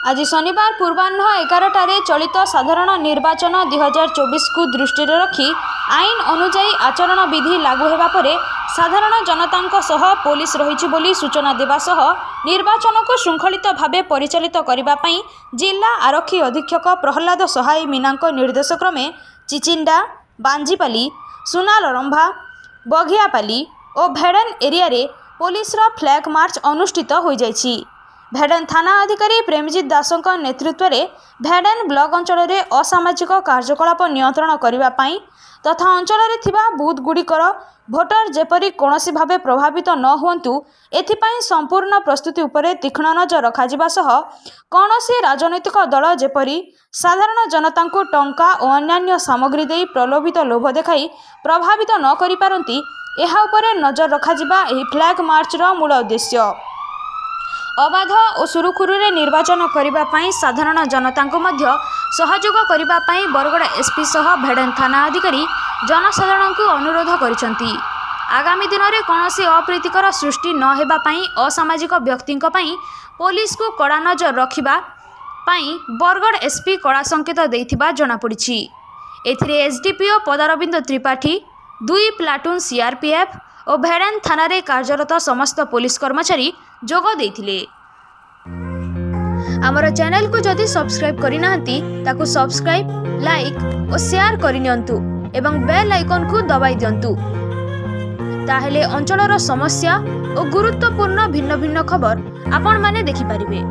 आज शनिवार पूर्वाह्न 11टारे चलित साधारण निर्वाचन 2024 को दृष्टि रखी आईन अनुजाई आचरण विधि लागू होगा पर साधारण जनता सह पुलिस रही बोली सूचना देवा सह निर्वाचन को श्रृंखलित भाव परिचालित करने जिला आरक्षी अधीक्षक प्रहलाद सहाय मीना निर्देश क्रमे चिचिंडा, बांजीपाली, सुनालरंभा, बघियापाली और भेड़न एरिया रे पुलिस फ्लैग मार्च अनुष्ठित हो जाइछि। भेड़न थाना अधिकारी प्रेमजीत दासों नेतृत्व में भेड़न ब्लॉक अंचल में असामाजिक कार्यकलाप नियंत्रण करने तथा अंचल में बूथ गुड़िकर भोटर जेपरी कौनसी भाव प्रभावित न हुंतु एथिपाई संपूर्ण प्रस्तुति उपरे तीक्ष्ण नजर रखा सह कौनसी राजनैतिक दल जेपरी साधारण जनता को टंका और अन्यान्य सामग्री दे प्रलोभित लोभ देखाई प्रभावित न करि पारंती एहा उपरे नजर रखा फ्लैग मार्चर मूल उद्देश्य। अबाध और सुरुखुरुरे निर्वाचन करने साधारण जनता को मध्य सहयोग करने बरगड़ एसपी सह भेड़न थाना अधिकारी जनसाधारण को अनुरोध करिसेंती। आगामी दिन में कौनसी अप्रीतिकर सृष्टि न हेबापई असामाजिक व्यक्ति पुलिस को कड़ा नजर रखिबा पई बरगड़ एसपी कड़ा संकेत देइथिबा जनापड़ी। एथिरे एसडीपीओ पदारविंद त्रिपाठी, 2 प्लाटून सीआरपीएफ और भेड़न थाना रे कार्यरत समस्त पुलिस कर्मचारी जोग देइथिले। आमर चैनल को जदि सब्सक्राइब करिनाहंती ताकू सब्सक्राइब, लाइक और शेयर करिनियंतु एवं बेल आइकन को दबाई दियंतु ताहेले अंचलर समस्या और गुरुत्वपूर्ण भिन्न भिन्न खबर आपण माने देखि परिबे।